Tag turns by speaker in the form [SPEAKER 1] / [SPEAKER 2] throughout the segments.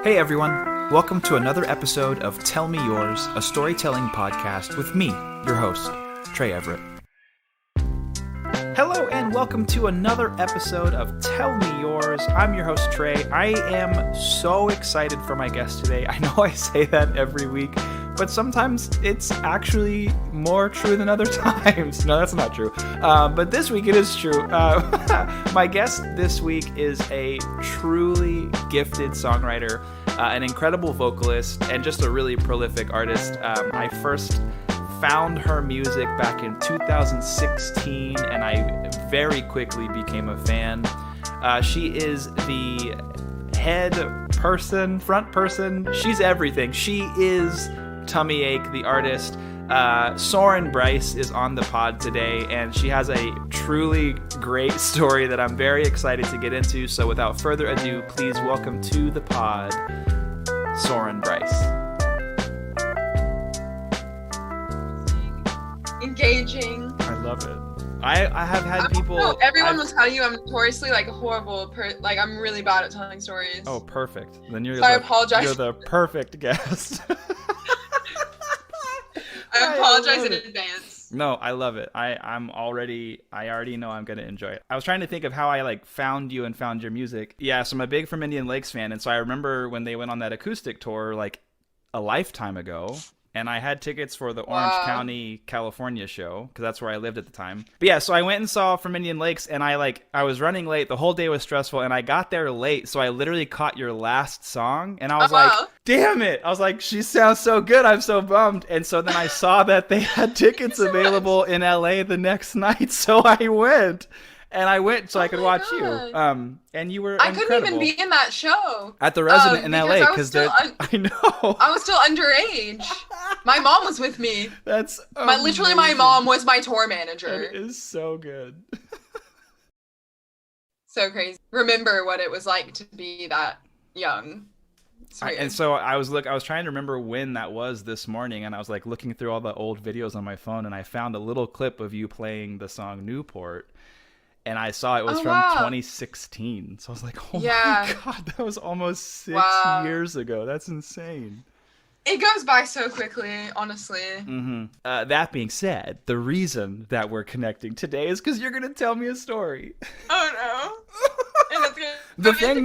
[SPEAKER 1] Hey everyone, welcome to another episode of Tell Me Yours, a storytelling podcast with me, your host, Trey Everett. Hello and welcome to another episode of Tell Me Yours. I'm your host, Trey. I am so excited for my guest today. I know I say that every week, but sometimes it's actually more true than other times. No, that's not true. But this week it is true. My guest this week is a truly gifted songwriter, an incredible vocalist, and just a really prolific artist. I first found her music back in 2016, and I very quickly became a fan. She is the head person, front person. She's everything. She is Tummy Ache, the artist. Soren Bryce is on the pod today, and she has a truly great story that I'm very excited to get into. So without further ado, please welcome to the pod, Soren Bryce.
[SPEAKER 2] Engaging.
[SPEAKER 1] I love it. I have had people.
[SPEAKER 2] No, everyone will tell you I'm notoriously a horrible. I'm really bad at telling stories.
[SPEAKER 1] Oh, perfect. Then you're.
[SPEAKER 2] So I apologize.
[SPEAKER 1] You're the perfect guest.
[SPEAKER 2] I apologize in advance.
[SPEAKER 1] No, I love it. I already know I'm gonna enjoy it. I was trying to think of how I found you and found your music. Yeah, so I'm a big From Indian Lakes fan, and so I remember when they went on that acoustic tour a lifetime ago. And I had tickets for the Orange County, California show, because that's where I lived at the time. But yeah, so I went and saw From Indian Lakes, and I was running late. The whole day was stressful, and I got there late, so I literally caught your last song, and I was like, damn it. I was like, she sounds so good. I'm so bummed. And so then I saw that they had tickets available in LA the next night, so I went. And I went so I could watch you. And you were incredible.
[SPEAKER 2] I couldn't even be in that show.
[SPEAKER 1] At the Resident in LA, because I know.
[SPEAKER 2] I was still underage. My mom was with me.
[SPEAKER 1] That's
[SPEAKER 2] literally my mom was my tour manager.
[SPEAKER 1] It is so good.
[SPEAKER 2] So crazy. Remember what it was like to be that young.
[SPEAKER 1] And so I was trying to remember when that was this morning, and I was looking through all the old videos on my phone, and I found a little clip of you playing the song Newport. And I saw it was from 2016. So I was like, oh my God, that was almost 6 years ago. That's insane.
[SPEAKER 2] It goes by so quickly, honestly.
[SPEAKER 1] Mm-hmm. That being said, the reason that we're connecting today is because you're going to tell me a story.
[SPEAKER 2] Oh no. And
[SPEAKER 1] the thing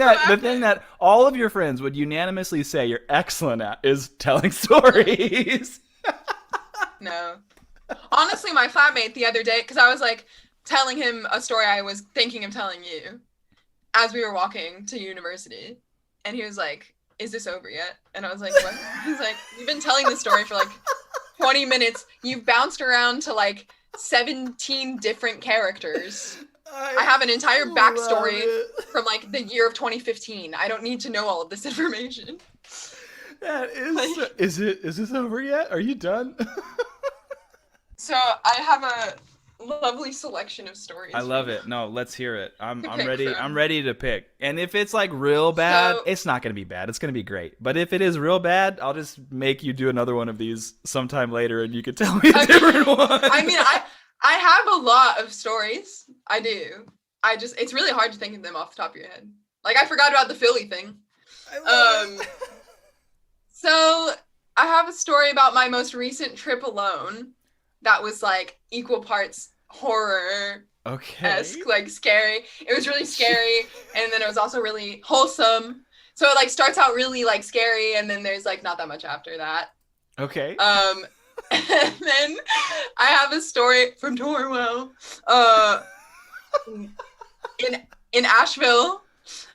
[SPEAKER 1] that all of your friends would unanimously say you're excellent at is telling stories.
[SPEAKER 2] No. Honestly, my flatmate the other day, because I was telling him a story I was thinking of telling you as we were walking to university. And he was like, is this over yet? And I was like, what? He's like, you've been telling this story for 20 minutes. You've bounced around to 17 different characters. I have an entire backstory from the year of 2015. I don't need to know all of this information.
[SPEAKER 1] That is, is this over yet? Are you done?
[SPEAKER 2] So I have a lovely selection of stories.
[SPEAKER 1] I love it. No, let's hear it. I'm ready. I'm ready to pick. And if it's real bad, it's not going to be bad. It's going to be great. But if it is real bad, I'll just make you do another one of these sometime later, and you can tell me a different one.
[SPEAKER 2] I mean, I have a lot of stories. I do. It's really hard to think of them off the top of your head. I forgot about the Philly thing.
[SPEAKER 1] I love it.
[SPEAKER 2] So I have a story about my most recent trip alone. That was equal parts horror-esque, scary. It was really scary, and then it was also really wholesome. So it starts out really scary, and then there's not that much after that.
[SPEAKER 1] Okay.
[SPEAKER 2] And then I have a story from Torwell, in Asheville.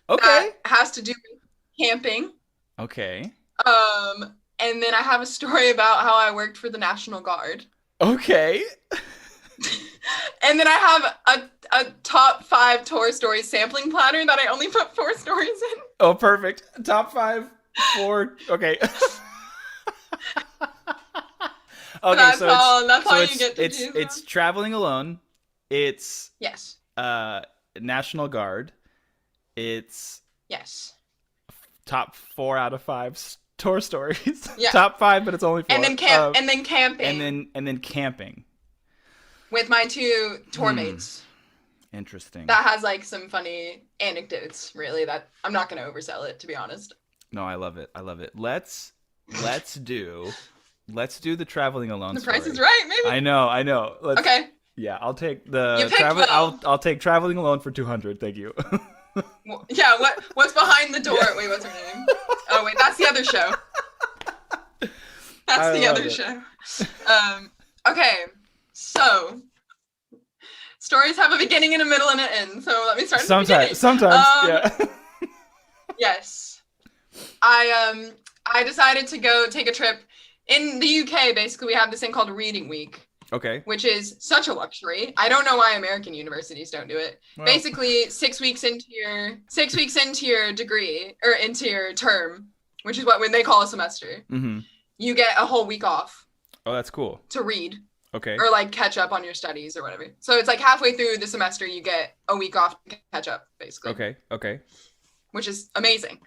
[SPEAKER 1] Okay.
[SPEAKER 2] That has to do with camping.
[SPEAKER 1] Okay.
[SPEAKER 2] And then I have a story about how I worked for the National Guard.
[SPEAKER 1] Okay.
[SPEAKER 2] And then I have a top 5 tour stories sampling platter that I only put 4 stories in.
[SPEAKER 1] Oh, perfect. Top 5, 4. Okay. Okay,
[SPEAKER 2] that's all you get to do.
[SPEAKER 1] It's traveling alone. It's
[SPEAKER 2] yes.
[SPEAKER 1] National Guard. It's
[SPEAKER 2] yes.
[SPEAKER 1] Top 4 out of 5 tour stories.
[SPEAKER 2] Yeah.
[SPEAKER 1] Top 5, but it's only 4.
[SPEAKER 2] And then camping.
[SPEAKER 1] And then camping.
[SPEAKER 2] With my 2 tour mates.
[SPEAKER 1] Interesting.
[SPEAKER 2] That has some funny anecdotes, really, that I'm not going to oversell it, to be honest.
[SPEAKER 1] No, I love it. I love it. Let's do the traveling alone
[SPEAKER 2] The
[SPEAKER 1] story.
[SPEAKER 2] Price is Right, maybe.
[SPEAKER 1] I know.
[SPEAKER 2] Okay.
[SPEAKER 1] Yeah, I'll take
[SPEAKER 2] You
[SPEAKER 1] the
[SPEAKER 2] picked
[SPEAKER 1] travel.
[SPEAKER 2] well.
[SPEAKER 1] I'll take traveling alone for 200. Thank you.
[SPEAKER 2] Yeah. What's behind the door? Wait, what's her name? Oh wait, that's the other show. That's the other show. Okay. So stories have a beginning and a middle and an end. So let me start.
[SPEAKER 1] Sometimes, yeah.
[SPEAKER 2] Yes. I decided to go take a trip in the UK. Basically, we have this thing called Reading Week.
[SPEAKER 1] Okay.
[SPEAKER 2] Which is such a luxury. I don't know why American universities don't do it. Well, basically, 6 weeks into your degree or into your term, which is when they call a semester, you get a whole week off.
[SPEAKER 1] Oh, that's cool.
[SPEAKER 2] To read.
[SPEAKER 1] Okay.
[SPEAKER 2] Or like catch up on your studies or whatever. So it's like halfway through the semester, you get a week off to catch up, basically.
[SPEAKER 1] Okay.
[SPEAKER 2] Which is amazing.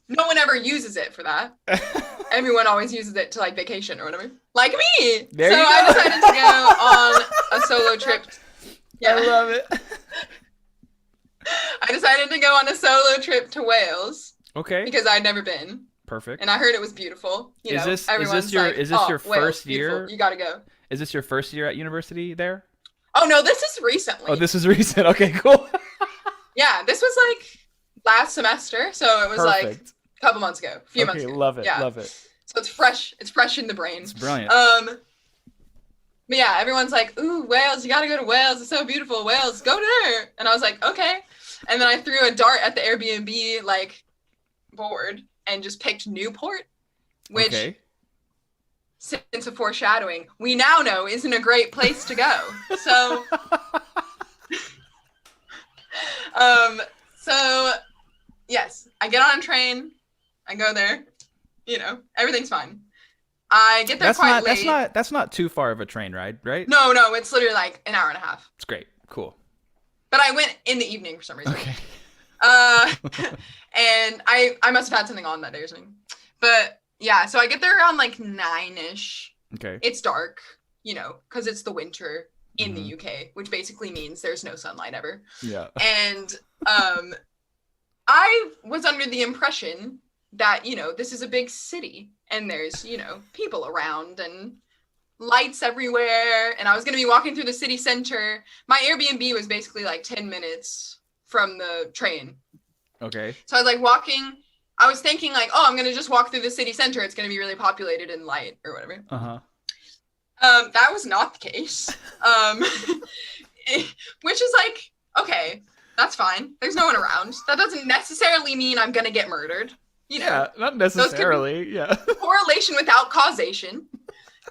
[SPEAKER 2] No one ever uses it for that. Everyone always uses it to like vacation or whatever. Like me. I decided to go on a solo trip.
[SPEAKER 1] Yeah. I love it.
[SPEAKER 2] I decided to go on a solo trip to Wales.
[SPEAKER 1] Okay.
[SPEAKER 2] Because I'd never been.
[SPEAKER 1] Perfect.
[SPEAKER 2] And I heard it was beautiful.
[SPEAKER 1] Is this your first year?
[SPEAKER 2] You gotta go.
[SPEAKER 1] Is this your first year at university there?
[SPEAKER 2] Oh no, this is recently.
[SPEAKER 1] Oh, this is recent. Okay, cool.
[SPEAKER 2] Yeah, this was like last semester, so it was like a couple months ago, a few months ago.
[SPEAKER 1] Love it,
[SPEAKER 2] yeah.
[SPEAKER 1] Love it.
[SPEAKER 2] So it's fresh in the brain.
[SPEAKER 1] It's brilliant.
[SPEAKER 2] But yeah, everyone's like, ooh, Wales, you gotta go to Wales, it's so beautiful, Wales, go there. And I was like, okay. And then I threw a dart at the Airbnb like board and just picked Newport, which sense of foreshadowing, we now know isn't a great place to go. So so yes, I get on a train, I go there, everything's fine. I get there late.
[SPEAKER 1] That's not too far of a train ride, right?
[SPEAKER 2] No, it's literally like an hour and a half.
[SPEAKER 1] It's great. Cool.
[SPEAKER 2] But I went in the evening for some reason.
[SPEAKER 1] Okay.
[SPEAKER 2] And I must have had something on that day or something. But yeah, so I get there around like 9-ish.
[SPEAKER 1] Okay.
[SPEAKER 2] It's dark, because it's the winter in the UK, which basically means there's no sunlight ever.
[SPEAKER 1] Yeah.
[SPEAKER 2] And I was under the impression that, this is a big city and there's, people around and lights everywhere. And I was going to be walking through the city center. My Airbnb was basically like 10 minutes from the train.
[SPEAKER 1] Okay.
[SPEAKER 2] So I was like walking. I was thinking like, oh, I'm going to just walk through the city center. It's going to be really populated and light or whatever.
[SPEAKER 1] Uh-huh.
[SPEAKER 2] That was not the case. Which is like, okay, that's fine. There's no one around. That doesn't necessarily mean I'm going to get murdered.
[SPEAKER 1] Yeah, not necessarily. Yeah.
[SPEAKER 2] Correlation without causation.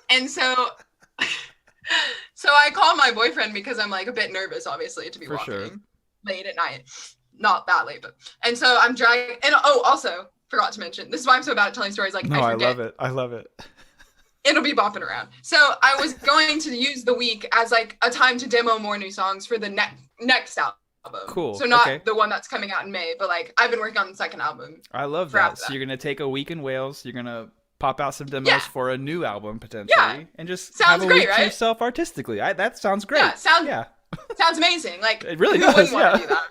[SPEAKER 2] And so I called my boyfriend because I'm like a bit nervous, obviously, to be walking late at night. Not that late, but. And so I'm dragging. And also, forgot to mention, this is why I'm so bad at telling stories. Like,
[SPEAKER 1] no, I love it.
[SPEAKER 2] It'll be bopping around. So I was going to use the week as like a time to demo more new songs for the next album.
[SPEAKER 1] Cool.
[SPEAKER 2] So not the one that's coming out in May, but like I've been working on the second album.
[SPEAKER 1] I love that. So you're gonna take a week in Wales. You're gonna pop out some demos for a new album potentially, and just have a week to yourself artistically. That sounds great.
[SPEAKER 2] Yeah, sounds amazing. Like
[SPEAKER 1] it really
[SPEAKER 2] who
[SPEAKER 1] does.
[SPEAKER 2] Wouldn't want to do that?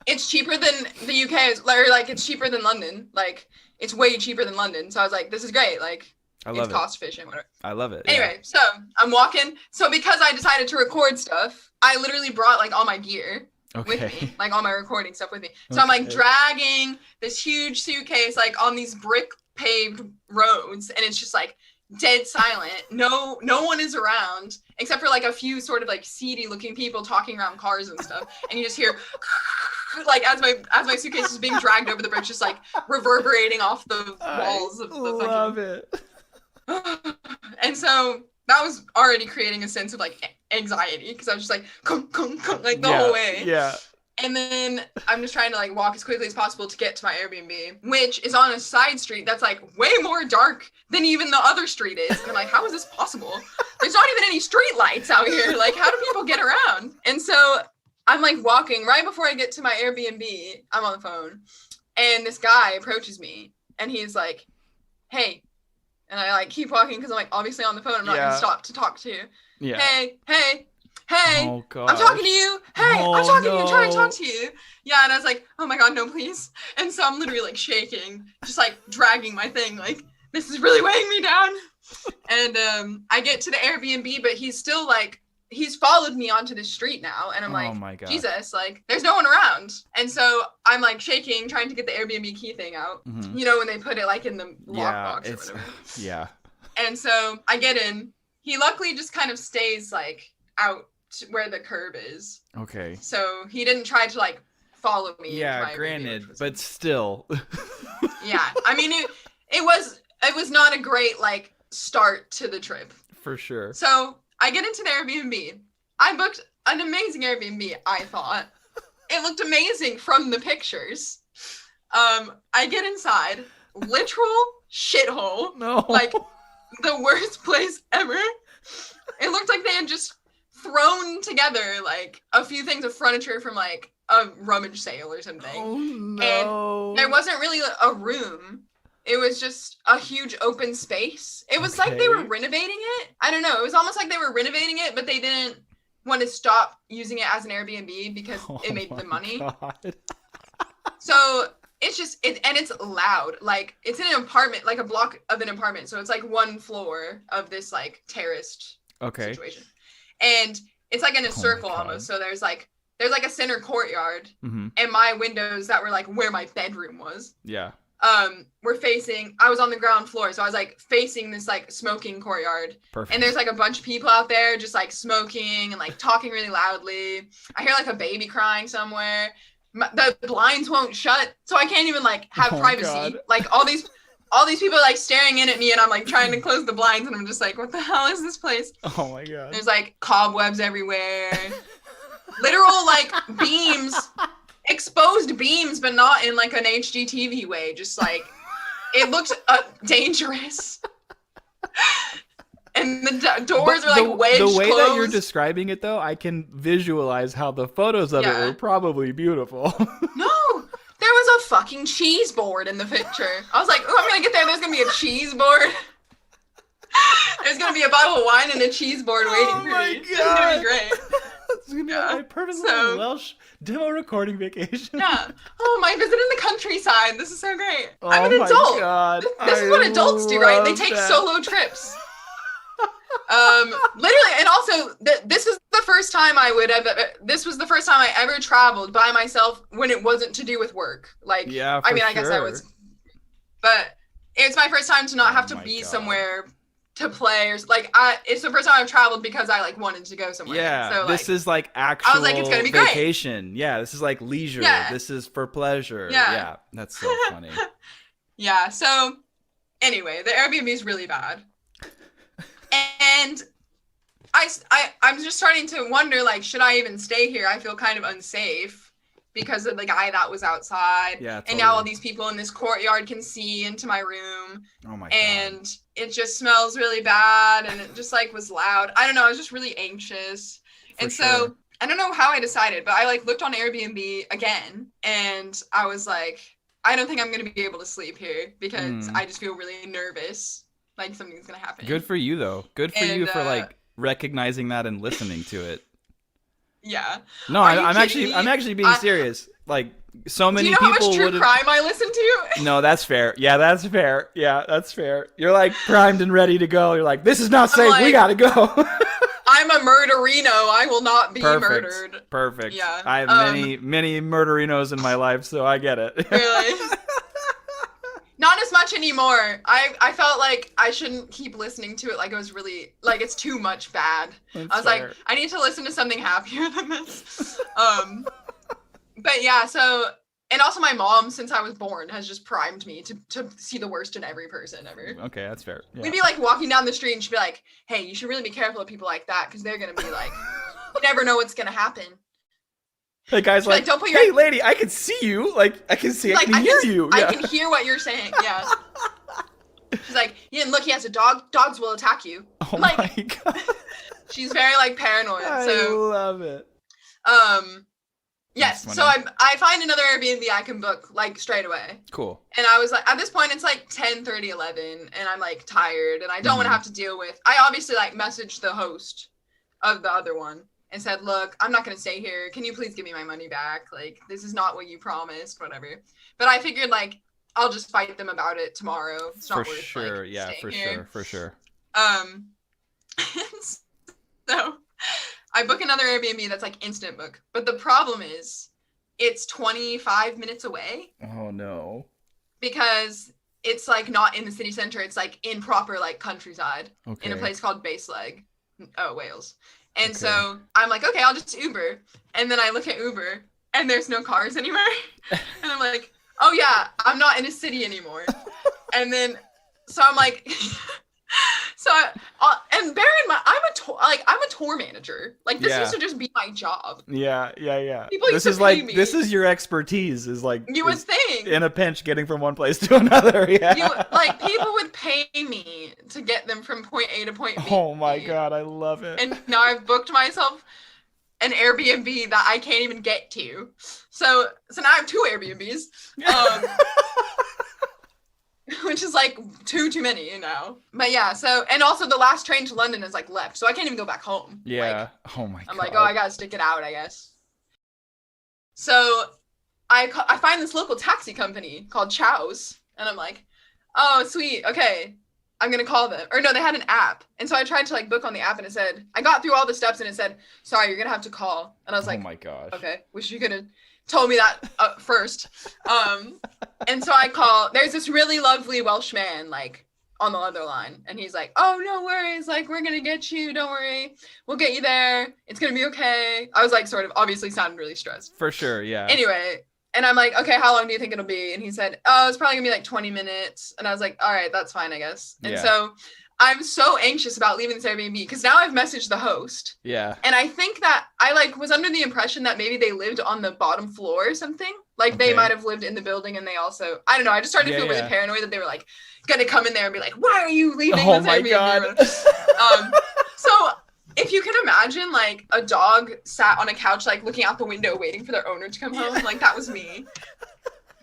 [SPEAKER 2] It's cheaper than the UK, or like it's cheaper than London. Like it's way cheaper than London. So I was like, this is great. Like it's cost efficient, whatever.
[SPEAKER 1] I love it.
[SPEAKER 2] Anyway, so I'm walking. So because I decided to record stuff, I literally brought like all my gear with me, like all my recording stuff with me. So I'm like dragging this huge suitcase like on these brick paved roads, and it's just like dead silent. No one is around except for like a few sort of like seedy looking people talking around cars and stuff. And you just hear like as my suitcase is being dragged over the bridge, just like reverberating off the walls of the
[SPEAKER 1] love it.
[SPEAKER 2] And so that was already creating a sense of like anxiety because I was just like like the whole way.
[SPEAKER 1] Yeah.
[SPEAKER 2] And then I'm just trying to like walk as quickly as possible to get to my Airbnb, which is on a side street that's like way more dark than even the other street is. And I'm like, how is this possible? There's not even any street lights out here. Like, how do people get around? And so I'm like walking right before I get to my Airbnb. I'm on the phone, and this guy approaches me, and he's like, "Hey," and I like keep walking because I'm like obviously on the phone. I'm not gonna stop to talk to you.
[SPEAKER 1] Yeah.
[SPEAKER 2] Hey.
[SPEAKER 1] Oh, God.
[SPEAKER 2] I'm talking to you. Hey. I'm trying to talk to you. Yeah, and I was like, oh my god, no, please. And so I'm literally like shaking, just like dragging my thing, like, this is really weighing me down. And I get to the Airbnb, but he's still like, he's followed me onto the street now. And I'm like,
[SPEAKER 1] oh my god,
[SPEAKER 2] Jesus, like, there's no one around. And so I'm like shaking, trying to get the Airbnb key thing out.
[SPEAKER 1] Mm-hmm.
[SPEAKER 2] You know, when they put it like in the lockbox or whatever.
[SPEAKER 1] Yeah.
[SPEAKER 2] And so I get in. He luckily just kind of stays like out to where the curb is.
[SPEAKER 1] Okay.
[SPEAKER 2] So he didn't try to like follow me.
[SPEAKER 1] Yeah, granted, but still.
[SPEAKER 2] Yeah, I mean, it was not a great like start to the trip.
[SPEAKER 1] For sure.
[SPEAKER 2] So I get into the Airbnb. I booked an amazing Airbnb, I thought. It looked amazing from the pictures. I get inside, literal shithole.
[SPEAKER 1] No.
[SPEAKER 2] Like, the worst place ever. It looked like they had just thrown together, like, a few things of furniture from, like, a rummage sale or something.
[SPEAKER 1] Oh, no.
[SPEAKER 2] And there wasn't really a room. It was just a huge open space. It was like they were renovating it. I don't know. It was almost like they were renovating it, but they didn't want to stop using it as an Airbnb because it made them money.
[SPEAKER 1] God.
[SPEAKER 2] So it's just, and it's loud. Like, it's in an apartment, like a block of an apartment. So it's like one floor of this like terraced situation. And it's like in a circle almost. So there's like a center courtyard, and my windows that were like where my bedroom was.
[SPEAKER 1] Yeah.
[SPEAKER 2] Were facing, I was on the ground floor, so I was like facing this like smoking courtyard.
[SPEAKER 1] Perfect.
[SPEAKER 2] And there's like a bunch of people out there just like smoking and like talking really loudly. I hear like a baby crying somewhere. The blinds won't shut, so I can't even like have privacy.
[SPEAKER 1] God.
[SPEAKER 2] Like all these people are, like staring in at me, and I'm like trying to close the blinds, and I'm just like, what the hell is this place?
[SPEAKER 1] Oh my god.
[SPEAKER 2] There's like cobwebs everywhere. Literal like beams, exposed beams, but not in like an HGTV way. Just like, it looked dangerous. And the doors are like wedged
[SPEAKER 1] closed. The way that you're
[SPEAKER 2] closed.
[SPEAKER 1] Describing it, though, I can visualize how the photos of it were probably beautiful.
[SPEAKER 2] No, there was a fucking cheese board in the picture. I was like, oh, I'm gonna get there. There's gonna be a cheese board. There's gonna be a bottle of wine and a cheese board waiting for me.
[SPEAKER 1] God.
[SPEAKER 2] It's gonna be great.
[SPEAKER 1] It's gonna be my perfect little Welsh demo recording vacation.
[SPEAKER 2] Yeah. Oh, my visit in the countryside. This is so great.
[SPEAKER 1] Oh,
[SPEAKER 2] I'm an adult.
[SPEAKER 1] God.
[SPEAKER 2] This is what adults do, right? They take solo trips. Literally, and also this was the first time I ever traveled by myself when it wasn't to do with work. Like,
[SPEAKER 1] yeah,
[SPEAKER 2] I mean, I guess I was, but it's my first time to not have to be
[SPEAKER 1] God.
[SPEAKER 2] somewhere to play, or like it's the first time I've traveled because I like wanted to go somewhere.
[SPEAKER 1] Yeah,
[SPEAKER 2] so,
[SPEAKER 1] this is like actual
[SPEAKER 2] I was like, it's gonna be
[SPEAKER 1] vacation. Great. Yeah, this is like leisure.
[SPEAKER 2] Yeah.
[SPEAKER 1] This is for pleasure.
[SPEAKER 2] Yeah,
[SPEAKER 1] that's so funny.
[SPEAKER 2] Yeah. So anyway, the Airbnb is really bad, and I'm just starting to wonder, like, should I even stay here? I feel kind of unsafe because of the guy that was outside.
[SPEAKER 1] Yeah, totally.
[SPEAKER 2] And now all these people in this courtyard can see into my room.
[SPEAKER 1] Oh my God.
[SPEAKER 2] And it just smells really bad, and it just like was loud. I don't know, I was just really anxious. So I don't know how I decided, but I like looked on Airbnb again, and I was like, I don't think I'm gonna be able to sleep here because I just feel really nervous, like something's gonna happen.
[SPEAKER 1] Good for you though. Good for you for like recognizing that and listening to it.
[SPEAKER 2] Yeah.
[SPEAKER 1] No, I'm actually being serious. Like, so many people would. Do you know how much true
[SPEAKER 2] crime I listen to?
[SPEAKER 1] No, that's fair. Yeah, that's fair. Yeah, that's fair. You're like primed and ready to go. You're like, this is not safe. Like, we gotta go.
[SPEAKER 2] I'm a murderino. I will not be murdered.
[SPEAKER 1] Perfect.
[SPEAKER 2] Yeah.
[SPEAKER 1] I have many murderinos in my life, so I get it.
[SPEAKER 2] Really? Not as much anymore. I felt like I shouldn't keep listening to it like it was really, like it's too much bad.
[SPEAKER 1] That's
[SPEAKER 2] I was
[SPEAKER 1] fair.
[SPEAKER 2] like, I need to listen to something happier than this. But yeah, so, and also my mom, since I was born, has just primed me to see the worst in every person ever.
[SPEAKER 1] Okay, that's fair. Yeah.
[SPEAKER 2] We'd be like walking down the street and she'd be like, hey, you should really be careful of people like that because they're going to be like, you never know what's going to happen.
[SPEAKER 1] The guy's like,
[SPEAKER 2] don't put
[SPEAKER 1] hey, lady, I can see you. Like, I can see, like, I can hear you.
[SPEAKER 2] I can hear what you're saying. Yeah. She's like, yeah, look, he has a dog. Dogs will attack you.
[SPEAKER 1] Oh
[SPEAKER 2] like,
[SPEAKER 1] my God.
[SPEAKER 2] She's very like paranoid.
[SPEAKER 1] I love it.
[SPEAKER 2] Yes. So I find another Airbnb I can book like straight away.
[SPEAKER 1] Cool.
[SPEAKER 2] And I was like, at this point, it's like 10:30, 11, and I'm like tired, and I don't want to have to deal with. I obviously like messaged the host of the other one and said, look, I'm not going to stay here. Can you please give me my money back? Like, this is not what you promised, whatever. But I figured, like, I'll just fight them about it tomorrow. It's not worth,
[SPEAKER 1] sure.
[SPEAKER 2] like,
[SPEAKER 1] Yeah,
[SPEAKER 2] staying
[SPEAKER 1] for
[SPEAKER 2] here.
[SPEAKER 1] sure. For sure.
[SPEAKER 2] So I book another Airbnb that's like instant book. But the problem is it's 25 minutes away.
[SPEAKER 1] Oh, no.
[SPEAKER 2] Because it's like not in the city center. It's like in proper like countryside in a place called Baseleg, Wales. And so I'm like, okay, I'll just Uber. And then I look at Uber and there's no cars anywhere. And I'm like, oh yeah, I'm not in a city anymore. And then, so I'm like, and bear in mind, I'm a tour manager. Like this used to just be my job.
[SPEAKER 1] Yeah.
[SPEAKER 2] People used to pay me.
[SPEAKER 1] This is your expertise. Is like
[SPEAKER 2] you would think
[SPEAKER 1] in a pinch getting from one place to another. Yeah.
[SPEAKER 2] Like people would pay me to get them from point A to point B.
[SPEAKER 1] Oh my god, I love it.
[SPEAKER 2] And now I've booked myself an Airbnb that I can't even get to. So now I have 2 Airbnbs. Which is like too many, you know. But yeah, so and also the last train to London is like left, so I can't even go back home.
[SPEAKER 1] Yeah.
[SPEAKER 2] Like,
[SPEAKER 1] oh my god.
[SPEAKER 2] I'm like, oh, I gotta stick it out, I guess. So I find this local taxi company called Chow's, and I'm like, oh sweet, okay, I'm gonna call them. Or no, they had an app, and so I tried to like book on the app, and it said I got through all the steps, and it said, sorry, you're gonna have to call. And I was like,
[SPEAKER 1] oh my gosh.
[SPEAKER 2] Okay, wish you could have told me that first. And so I call, there's this really lovely Welsh man, like, on the other line. And he's like, oh, no worries. Like, we're going to get you. Don't worry. We'll get you there. It's going to be okay. I was, like, sort of obviously sounding really stressed.
[SPEAKER 1] For sure, yeah.
[SPEAKER 2] Anyway, and I'm like, okay, how long do you think it'll be? And he said, oh, it's probably going to be, like, 20 minutes. And I was like, all right, that's fine, I guess. And so I'm so anxious about leaving this Airbnb because now I've messaged the host.
[SPEAKER 1] Yeah.
[SPEAKER 2] And I think that I like was under the impression that maybe they lived on the bottom floor or something. Like they might have lived in the building and they also, I don't know. I just started to feel really paranoid that they were like going to come in there and be like, why are you leaving this Airbnb? God. So if you can imagine like a dog sat on a couch, like looking out the window, waiting for their owner to come home. Like that was me.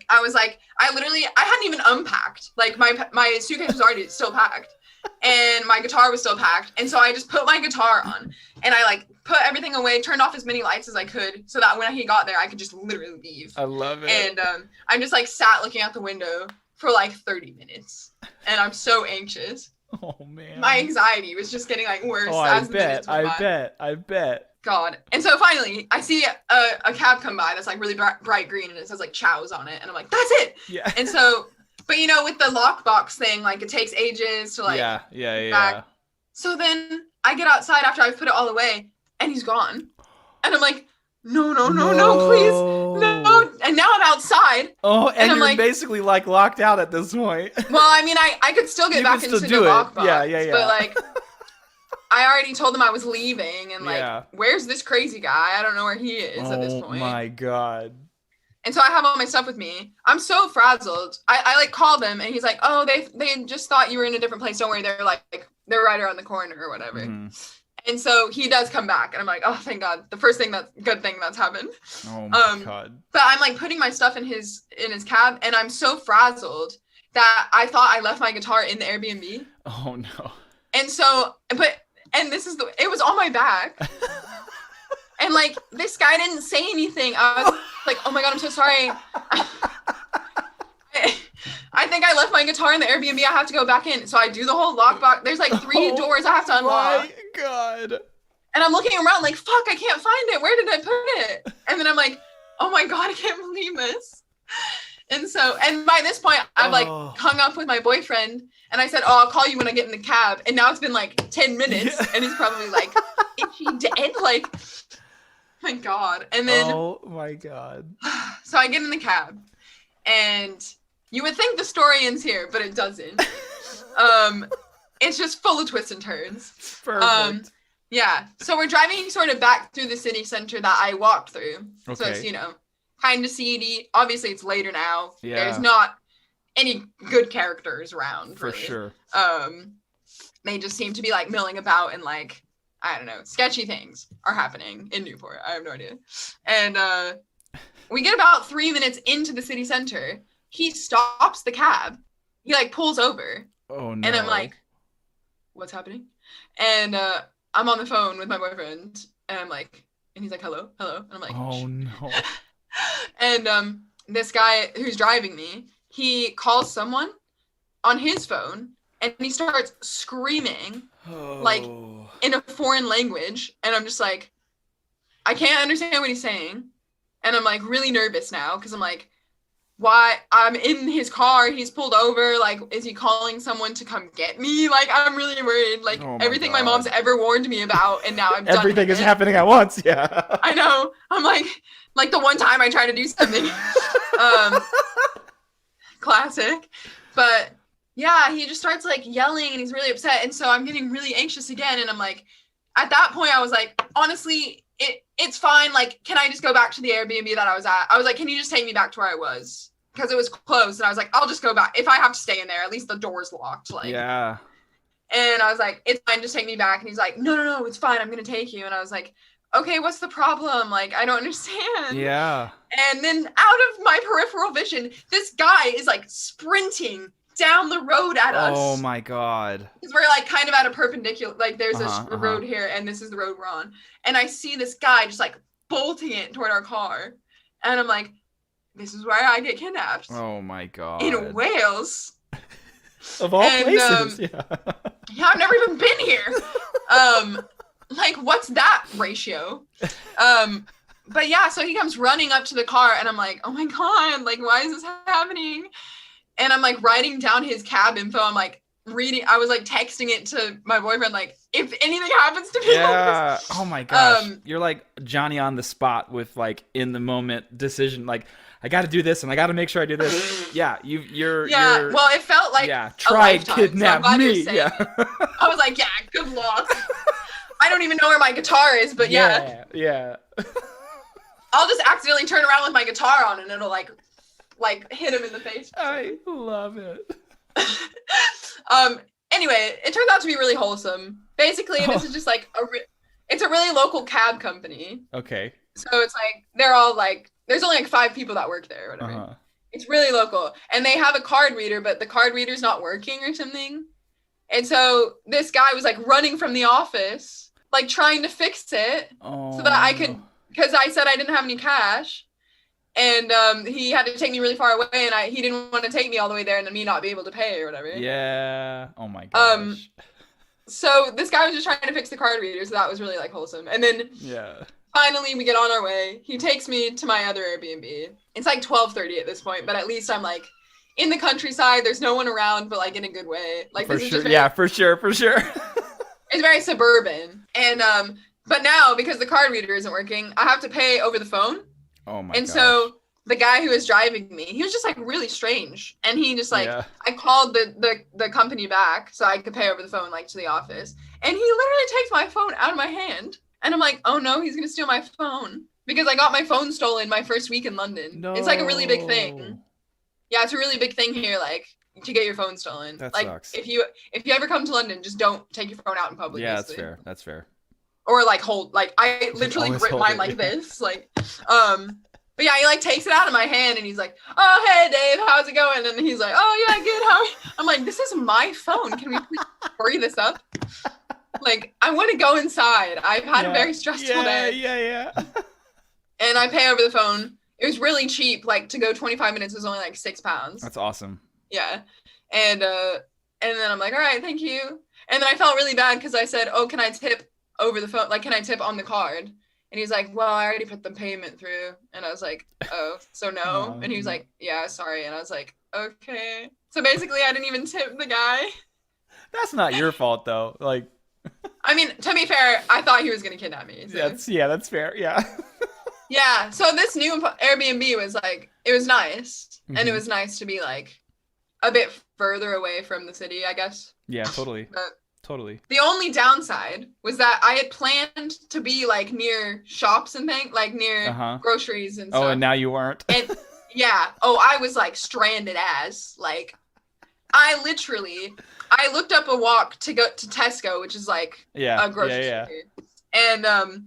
[SPEAKER 2] I was like, I hadn't even unpacked. Like my suitcase was already still packed. And my guitar was still packed. And so I just put my guitar on and I like put everything away, turned off as many lights as I could so that when he got there, I could just literally leave.
[SPEAKER 1] I love it.
[SPEAKER 2] And I'm just like sat looking out the window for like 30 minutes and I'm so anxious.
[SPEAKER 1] Oh man.
[SPEAKER 2] My anxiety was just getting like worse
[SPEAKER 1] as the minutes went by. I bet.
[SPEAKER 2] God. And so finally I see a cab come by that's like really bright green and it says like Chow's on it. And I'm like, that's it.
[SPEAKER 1] Yeah.
[SPEAKER 2] And so but you know, with the lockbox thing, like it takes ages to like back. So then I get outside after I've put it all away, and he's gone. And I'm like, no, please, no. And now I'm outside.
[SPEAKER 1] Oh, and you're like, basically like locked out at this point.
[SPEAKER 2] Well, I mean, I could still get back into the lockbox.
[SPEAKER 1] Yeah.
[SPEAKER 2] But like, I already told them I was leaving, and like, where's this crazy guy? I don't know where he is at this point.
[SPEAKER 1] Oh my god.
[SPEAKER 2] And so I have all my stuff with me. I'm so frazzled. I like called him and he's like, oh, they just thought you were in a different place. Don't worry. They're right around the corner or whatever. Mm-hmm. And so he does come back and I'm like, oh, thank God. The first good thing that's happened.
[SPEAKER 1] Oh my God.
[SPEAKER 2] But I'm like putting my stuff in his cab and I'm so frazzled that I thought I left my guitar in the Airbnb.
[SPEAKER 1] Oh no.
[SPEAKER 2] And so, it was on my back. And like this guy didn't say anything. I was like, oh my God, I'm so sorry. I think I left my guitar in the Airbnb. I have to go back in. So I do the whole lockbox. There's like 3 doors I have to unlock.
[SPEAKER 1] Oh my God.
[SPEAKER 2] And I'm looking around like, fuck, I can't find it. Where did I put it? And then I'm like, oh my God, I can't believe this. And by this point, I've like hung up with my boyfriend and I said, oh, I'll call you when I get in the cab. And now it's been like 10 minutes and he's probably like, is she dead? Like, my God. And then
[SPEAKER 1] oh my God.
[SPEAKER 2] So I get in the cab and you would think the story ends here, but it doesn't. It's just full of twists and turns.
[SPEAKER 1] Perfect.
[SPEAKER 2] Yeah. So we're driving sort of back through the city center that I walked through.
[SPEAKER 1] Okay.
[SPEAKER 2] So it's, kind of seedy. Obviously it's later now.
[SPEAKER 1] Yeah.
[SPEAKER 2] There's not any good characters around.
[SPEAKER 1] For
[SPEAKER 2] really.
[SPEAKER 1] Sure.
[SPEAKER 2] They just seem to be like milling about and like, I don't know, sketchy things are happening in Newport. I have no idea. And we get about 3 minutes into the city center. He stops the cab. He like pulls over.
[SPEAKER 1] Oh no.
[SPEAKER 2] And I'm like, what's happening? And I'm on the phone with my boyfriend and I'm like, And he's like, hello, hello. And I'm like,
[SPEAKER 1] oh no.
[SPEAKER 2] and this guy who's driving me, he calls someone on his phone and he starts screaming like in a foreign language. And I'm just like, I can't understand what he's saying. And I'm like really nervous now because I'm like, why? I'm in his car. He's pulled over. Like, is he calling someone to come get me? Like, I'm really worried. Like, everything my mom's ever warned me about, and now I'm done.
[SPEAKER 1] Everything is happening at once. Yeah.
[SPEAKER 2] I know. I'm like the one time I try to do something. Classic. But yeah, he just starts like yelling and he's really upset. And so I'm getting really anxious again. And I'm like, at that point, I was like, honestly, it's fine. Like, can I just go back to the Airbnb that I was at? I was like, can you just take me back to where I was? Because it was closed. And I was like, I'll just go back. If I have to stay in there, at least the door's locked. Like,
[SPEAKER 1] yeah.
[SPEAKER 2] And I was like, it's fine. Just take me back. And he's like, no, it's fine. I'm going to take you. And I was like, okay, what's the problem? Like, I don't understand.
[SPEAKER 1] Yeah.
[SPEAKER 2] And then out of my peripheral vision, this guy is like sprinting down the road at us.
[SPEAKER 1] Oh my God.
[SPEAKER 2] Because we're like kind of at a perpendicular, like there's a road here and this is the road we're on. And I see this guy just like bolting it toward our car. And I'm like, this is where I get kidnapped.
[SPEAKER 1] Oh my God.
[SPEAKER 2] In Wales.
[SPEAKER 1] Of all places.
[SPEAKER 2] Yeah, I've never even been here. Like, what's that ratio? But yeah, so he comes running up to the car and I'm like, oh my God, like, why is this happening? And I'm like writing down his cab info. I'm like I was like texting it to my boyfriend, like, if anything happens to me.
[SPEAKER 1] Yeah. Oh my gosh. You're like Johnny on the spot with like in the moment decision. Like, I got to do this and I got to make sure I do this. Yeah. You're.
[SPEAKER 2] Well, it felt like
[SPEAKER 1] try kidnap me. Yeah.
[SPEAKER 2] I was like, yeah, good luck. I don't even know where my guitar is, but yeah.
[SPEAKER 1] Yeah.
[SPEAKER 2] I'll just accidentally turn around with my guitar on and it'll like hit him in the face.
[SPEAKER 1] I love it.
[SPEAKER 2] Anyway, it turns out to be really wholesome. Basically, this is just like it's a really local cab company.
[SPEAKER 1] Okay.
[SPEAKER 2] So it's like they're all like there's only like 5 people that work there or whatever. It's really local. And they have a card reader, but the card reader's not working or something. And so this guy was like running from the office, like trying to fix it so that I could, because I said I didn't have any cash. And he had to take me really far away, and he didn't want to take me all the way there and then me not be able to pay or whatever.
[SPEAKER 1] Yeah. Oh my gosh.
[SPEAKER 2] So this guy was just trying to fix the card reader, so that was really like wholesome. And then finally we get on our way. He takes me to my other Airbnb. It's like 12:30 at this point, but at least I'm like in the countryside. There's no one around, but like in a good way. Like
[SPEAKER 1] for
[SPEAKER 2] this
[SPEAKER 1] sure.
[SPEAKER 2] Is just
[SPEAKER 1] for sure.
[SPEAKER 2] It's very suburban. And but now because the card reader isn't working, I have to pay over the phone.
[SPEAKER 1] Oh my
[SPEAKER 2] And
[SPEAKER 1] gosh.
[SPEAKER 2] so the guy who was driving me, he was just like really strange. And he just like, I called the company back so I could pay over the phone, like to the office. And he literally takes my phone out of my hand. And I'm like, oh no, he's going to steal my phone. Because I got my phone stolen my first week in London. No. It's like a really big thing. Yeah, it's a really big thing here, like to get your phone stolen.
[SPEAKER 1] That
[SPEAKER 2] like,
[SPEAKER 1] sucks.
[SPEAKER 2] If you ever come to London, just don't take your phone out in public.
[SPEAKER 1] Yeah,
[SPEAKER 2] basically.
[SPEAKER 1] That's fair.
[SPEAKER 2] Or like hold, like I literally grip mine like this. Like, but yeah, he like takes it out of my hand and he's like, oh, hey, Dave, how's it going? And he's like, oh, yeah, good. How are you? I'm like, this is my phone. Can we please hurry this up? Like, I want to go inside. I've had a very stressful day. Yeah. And I pay over the phone. It was really cheap. Like, to go 25 minutes was only like £6. That's
[SPEAKER 1] awesome.
[SPEAKER 2] Yeah. And then I'm like, all right, thank you. And then I felt really bad because I said, oh, can I tip over the phone? Like, can I tip on the card? And he's like, well, I already put the payment through. And I was like, oh, so no. And he was like, yeah, sorry. And I was like, okay. So basically, I didn't even tip the guy.
[SPEAKER 1] That's not your fault, though. Like,
[SPEAKER 2] I mean, to be fair, I thought he was going to kidnap me. So.
[SPEAKER 1] That's fair. Yeah.
[SPEAKER 2] Yeah. So this new Airbnb was like, it was nice. Mm-hmm. And it was nice to be like a bit further away from the city, I guess.
[SPEAKER 1] Yeah, totally.
[SPEAKER 2] But
[SPEAKER 1] totally.
[SPEAKER 2] The only downside was that I had planned to be like near shops and things, like near groceries and stuff.
[SPEAKER 1] Oh, and now you weren't.
[SPEAKER 2] And yeah. Oh, I was like stranded as like I looked up a walk to go to Tesco, which is like a grocery store. And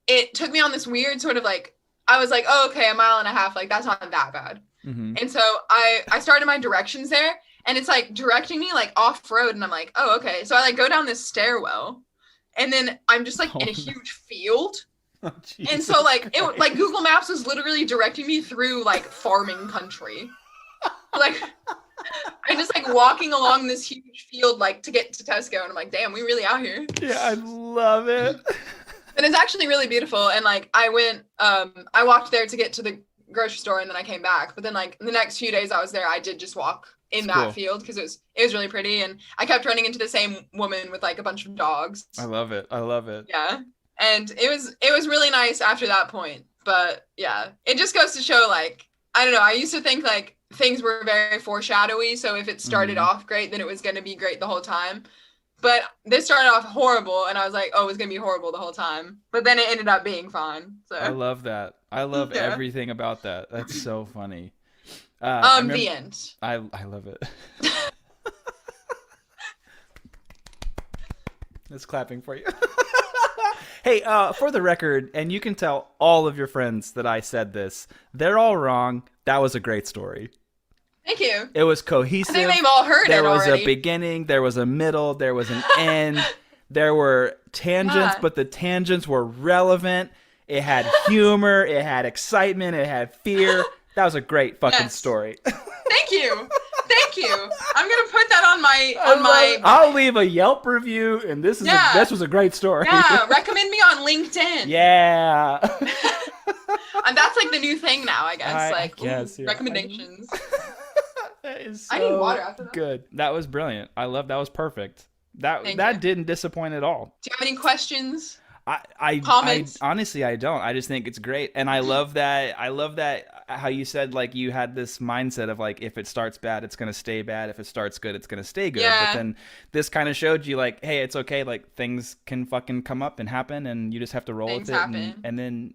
[SPEAKER 2] it took me on this weird sort of like I was like, oh, okay, 1.5 miles, like that's not that bad. Mm-hmm. And so I started my directions there. And it's like directing me like off road. And I'm like, oh, okay. So I like go down this stairwell and then I'm just like in a huge field
[SPEAKER 1] Oh,
[SPEAKER 2] And so like Google Maps was literally directing me through like farming country. Like I'm just like walking along this huge field like to get to Tesco, and I'm like, damn, we really out here.
[SPEAKER 1] Yeah, I love it.
[SPEAKER 2] And it's actually really beautiful. And like I walked there to get to the grocery store, and then I came back. But then like the next few days I was there, I did just walk in that field because it was really pretty. And I kept running into the same woman with like a bunch of dogs.
[SPEAKER 1] I love it.
[SPEAKER 2] Yeah. And it was really nice after that point. But yeah, it just goes to show like, I don't know, I used to think like things were very foreshadowy. So if it started off great, then it was going to be great the whole time. But this started off horrible, and I was like, oh, it was going to be horrible the whole time. But then it ended up being fine. So
[SPEAKER 1] I love that. I love everything about that. That's so funny.
[SPEAKER 2] The end.
[SPEAKER 1] I love it. It's clapping for you. Hey, for the record, and you can tell all of your friends that I said this, they're all wrong. That was a great story.
[SPEAKER 2] Thank you.
[SPEAKER 1] It was cohesive.
[SPEAKER 2] I think they've all heard it already.
[SPEAKER 1] There was a beginning, there was a middle, there was an end. There were tangents, but the tangents were relevant. It had humor, it had excitement, it had fear. That was a great fucking story.
[SPEAKER 2] Thank you. Thank you. I'm gonna put that on my.
[SPEAKER 1] I'll leave a Yelp review, and this was a great story.
[SPEAKER 2] Yeah, recommend me on LinkedIn.
[SPEAKER 1] Yeah.
[SPEAKER 2] And that's like the new thing now, I guess.
[SPEAKER 1] I guess,
[SPEAKER 2] recommendations.
[SPEAKER 1] That is so
[SPEAKER 2] I need water after that.
[SPEAKER 1] Good. That was brilliant. That was perfect. That didn't disappoint at all.
[SPEAKER 2] Do you have any questions?
[SPEAKER 1] Comments? I honestly, I don't. I just think it's great, and I love that. How you said like you had this mindset of like if it starts bad, it's gonna stay bad. If it starts good, it's gonna stay good.
[SPEAKER 2] Yeah.
[SPEAKER 1] But then this kind of showed you like, hey, it's okay. Like things can fucking come up and happen, and you just have to roll with it. And then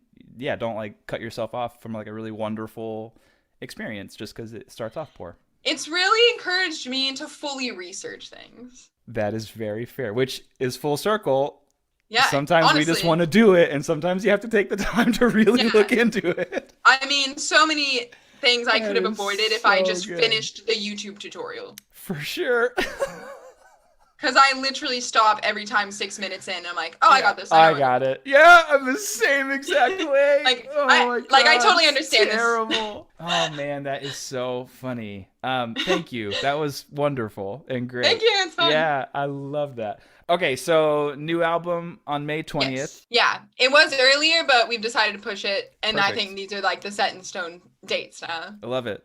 [SPEAKER 1] don't like cut yourself off from like a really wonderful experience just because it starts off poor.
[SPEAKER 2] It's really encouraged me to fully research things.
[SPEAKER 1] That is very fair, which is full circle.
[SPEAKER 2] Yeah,
[SPEAKER 1] sometimes honestly, we just want to do it, and sometimes you have to take the time to really look into it.
[SPEAKER 2] I mean, so many things I could have avoided if I just finished the YouTube tutorial.
[SPEAKER 1] For sure.
[SPEAKER 2] Because I literally stop every time 6 minutes in. I'm like, I got this.
[SPEAKER 1] I got it. Yeah, I'm the same exact way.
[SPEAKER 2] I totally understand
[SPEAKER 1] terrible. Oh man, that is so funny. Thank you. That was wonderful and great.
[SPEAKER 2] Thank you. It's fun.
[SPEAKER 1] Yeah, I love that. Okay, so new album on May 20th.
[SPEAKER 2] Yes. Yeah, it was earlier, but we've decided to push it, and I think these are like the set in stone dates now.
[SPEAKER 1] I love it.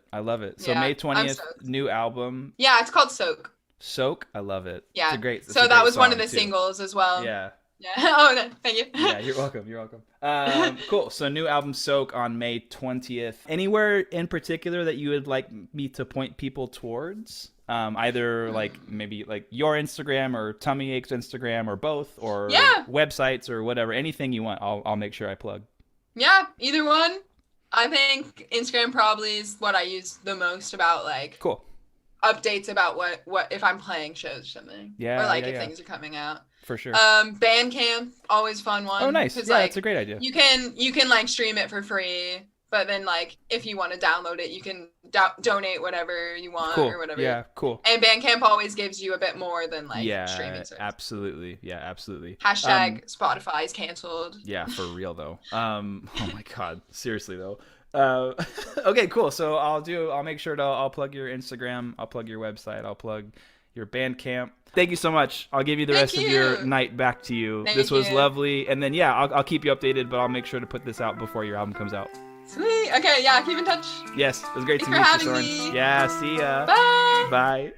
[SPEAKER 1] So May 20th, new album.
[SPEAKER 2] Yeah, it's called Soak.
[SPEAKER 1] Soak, I love it.
[SPEAKER 2] Yeah,
[SPEAKER 1] it's
[SPEAKER 2] so that was one of the singles as well.
[SPEAKER 1] Yeah.
[SPEAKER 2] Oh, no, thank you.
[SPEAKER 1] Yeah, you're welcome. Cool. So new album Soak on May 20th. Anywhere in particular that you would like me to point people towards? Either like maybe like your Instagram or Tummy Ache's Instagram or both, or websites or whatever. Anything you want, I'll make sure I plug.
[SPEAKER 2] Yeah, either one. I think Instagram probably is what I use the most about like updates about what if I'm playing shows or something.
[SPEAKER 1] Yeah.
[SPEAKER 2] Or like if things are coming out.
[SPEAKER 1] For sure.
[SPEAKER 2] Bandcamp, always fun one.
[SPEAKER 1] Oh, nice. Yeah, that's a great idea.
[SPEAKER 2] You can like stream it for free, but then like if you want to download it, you can donate whatever you want or whatever.
[SPEAKER 1] Yeah, cool.
[SPEAKER 2] And Bandcamp always gives you a bit more than like streaming service.
[SPEAKER 1] Absolutely. Yeah, absolutely.
[SPEAKER 2] Hashtag Spotify's canceled.
[SPEAKER 1] Yeah, for real though. Oh my God, seriously though. Okay, cool. So I'll make sure I'll plug your Instagram, I'll plug your website, I'll plug your Bandcamp. Thank you so much. I'll give you the rest of your night back to you. This was lovely. And then I'll keep you updated, but I'll make sure to put this out before your album comes out.
[SPEAKER 2] Sweet. Okay, yeah, keep in touch.
[SPEAKER 1] Yes, it was great to meet you, Soren. Yeah, see ya.
[SPEAKER 2] Bye.
[SPEAKER 1] Bye.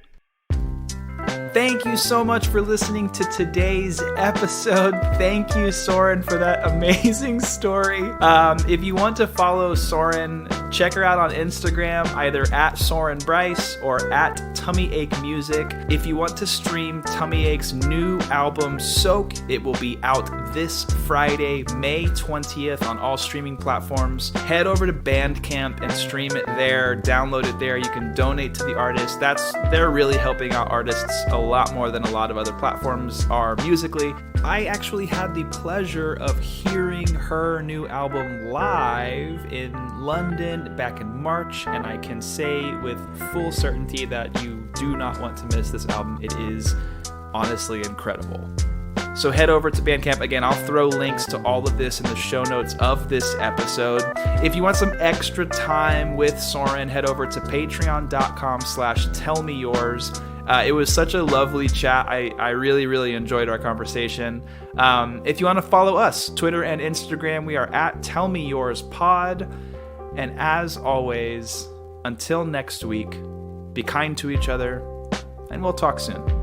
[SPEAKER 1] Thank you so much for listening to today's episode. Thank you, Soren, for that amazing story. If you want to follow Soren, check her out on Instagram, either at Soren Bryce or at Tummy Ache Music. If you want to stream Tummy Ache's new album, Soak, it will be out this Friday, May 20th on all streaming platforms. Head over to Bandcamp and stream it there. Download it there. You can donate to the artist. They're really helping out artists a lot more than a lot of other platforms are musically. I actually had the pleasure of hearing her new album live in London back in March, and I can say with full certainty that you do not want to miss this album. It is honestly incredible. So head over to Bandcamp. Again, I'll throw links to all of this in the show notes of this episode. If you want some extra time with Soren, head over to patreon.com/tellmeyours. It was such a lovely chat. I really, really enjoyed our conversation. If you want to follow us, Twitter and Instagram, we are at tellmeyyourspod. And as always, until next week, be kind to each other, and we'll talk soon.